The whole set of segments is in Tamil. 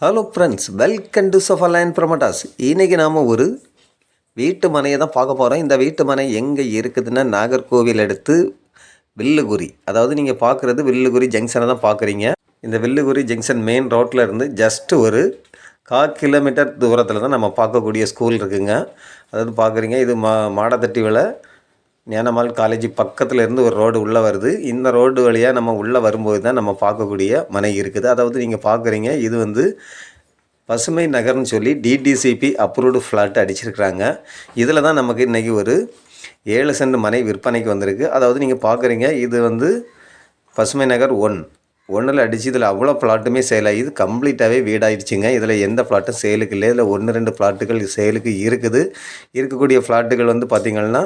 Hello friends, welcome to Safarland promoters. இன்றைக்கி நாம் ஒரு வீட்டு மனையை தான் பார்க்க போகிறோம். இந்த வீட்டு மனை எங்கே இருக்குதுன்னா நாகர்கோவில் அடுத்து வில்லுகுரி. அதாவது நீங்கள் பார்க்குறது வில்லுகுரி ஜங்ஷனை தான் பார்க்குறீங்க. இந்த வில்லுகுரி ஜங்ஷன் மெயின் ரோட்டில் இருந்து ஜஸ்ட்டு ஒரு 1/4 கிலோமீட்டர் தூரத்தில் தான் நம்ம பார்க்கக்கூடிய ஸ்கூல் இருக்குதுங்க. அதாவது பார்க்குறீங்க, இது மாடத்தட்டி விலை ஞானம்மாள் காலேஜ் பக்கத்தில் இருந்து ஒரு ரோடு உள்ளே வருது. இந்த ரோடு வழியாக நம்ம உள்ளே வரும்போது தான் நம்ம பார்க்கக்கூடிய மனை இருக்குது. அதாவது நீங்கள் பார்க்குறீங்க, இது வந்து பசுமை நகர்னு சொல்லி டிடிசிபி அப்ரூவ்டு ஃப்ளாட் அடிச்சிருக்கிறாங்க. இதில் தான் நமக்கு இன்றைக்கி ஒரு 7 சென்ட் மனை விற்பனைக்கு வந்திருக்கு. அதாவது நீங்கள் பார்க்குறீங்க, இது வந்து பசுமை நகர் 1 அடித்து இதில் அவ்வளோ ஃப்ளாட்டுமே சேல் ஆகி இது கம்ப்ளீட்டாகவே வீடாகிடுச்சுங்க. இதில் எந்த ஃப்ளாட்டும் சேலுக்கு இல்லை. இதில் 1-2 ஃப்ளாட்டுகள் சேலுக்கு இருக்குது. இருக்கக்கூடிய ஃப்ளாட்டுகள் வந்து பார்த்திங்கன்னா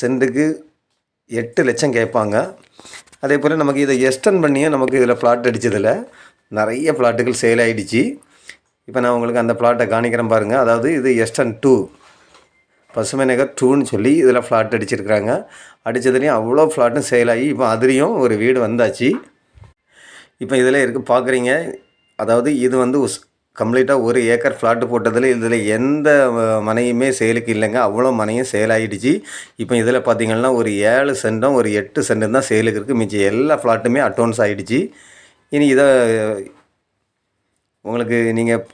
சென்ட்டுக்கு 8 லட்சம் கேட்பாங்க. அதே போல் நமக்கு இதை எக்ஸ்டெண்ட் பண்ணியும் நமக்கு இதில் ஃப்ளாட் அடித்ததில் நிறைய ஃப்ளாட்டுகள் சேல் ஆகிடுச்சு. இப்போ நான் உங்களுக்கு அந்த ஃப்ளாட்டை காணிக்கிறேன் பாருங்கள். அதாவது இது எஸ்டன் 2 பசுமை நகர் 2ன்னு சொல்லி இதில் ஃப்ளாட் அடிச்சிருக்கிறாங்க. அடித்ததுலேயும் அவ்வளோ ஃப்ளாட்டும் சேல் ஆகி இப்போ அதுலேயும் ஒரு வீடு வந்தாச்சு. இப்போ இதில் இருக்குது பார்க்குறீங்க. அதாவது இது வந்து கம்ப்ளீட்டாக 1 ஏக்கர் ஃப்ளாட்டு போட்டதில் இதில் எந்த மனையுமே சேலுக்கு இல்லைங்க. அவ்வளோ மனையும் சேல் ஆகிடுச்சு. இப்போ இதில் பார்த்திங்கன்னா ஒரு 7 சென்டும் ஒரு 8 சென்டும் தான் சேலுக்கு இருக்குது. மிச்சம் எல்லா ஃப்ளாட்டுமே அட்வான்ஸ் ஆகிடுச்சு. இனி இதை உங்களுக்கு நீங்கள்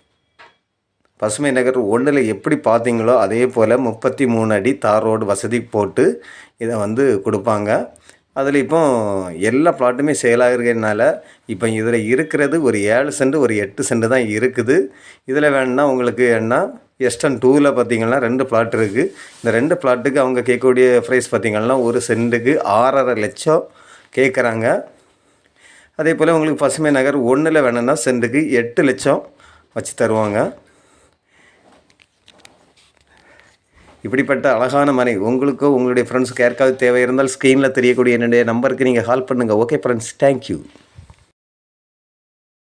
பசுமை நகர் 1 எப்படி பார்த்தீங்களோ அதே போல் 33 அடி தார் ரோடு வசதி போட்டு இதை வந்து கொடுப்பாங்க. அதில் இப்போ எல்லா ஃப்ளாட்டுமே சேலாகிறதுனால இப்போ இதில் இருக்கிறது ஒரு 7 சென்ட் ஒரு 8 சென்ட் தான் இருக்குது. இதில் வேணுன்னா உங்களுக்கு என்ன எஸ்டன் 2ல் பார்த்திங்கன்னா 2 ஃப்ளாட் இருக்குது. இந்த 2 ஃப்ளாட்டுக்கு அவங்க கேட்கக்கூடிய ப்ரைஸ் பார்த்திங்கன்னா ஒரு சென்ட்டுக்கு 6.5 லட்சம் கேட்குறாங்க. அதே போல் உங்களுக்கு பசுமை நகர் 1 வேணும்னா சென்ட்டுக்கு 8 லட்சம் வச்சு தருவாங்க. இப்படிப்பட்ட அழகான மனை உங்களுக்கோ உங்களுடைய ஃப்ரெண்ட்ஸுக்கு யாருக்காவது தேவை இருந்தால் ஸ்க்ரீனில் தெரியக்கூடிய என்னுடைய நம்பருக்கு நீங்கள் கால் பண்ணுங்கள். Okay friends, thank you.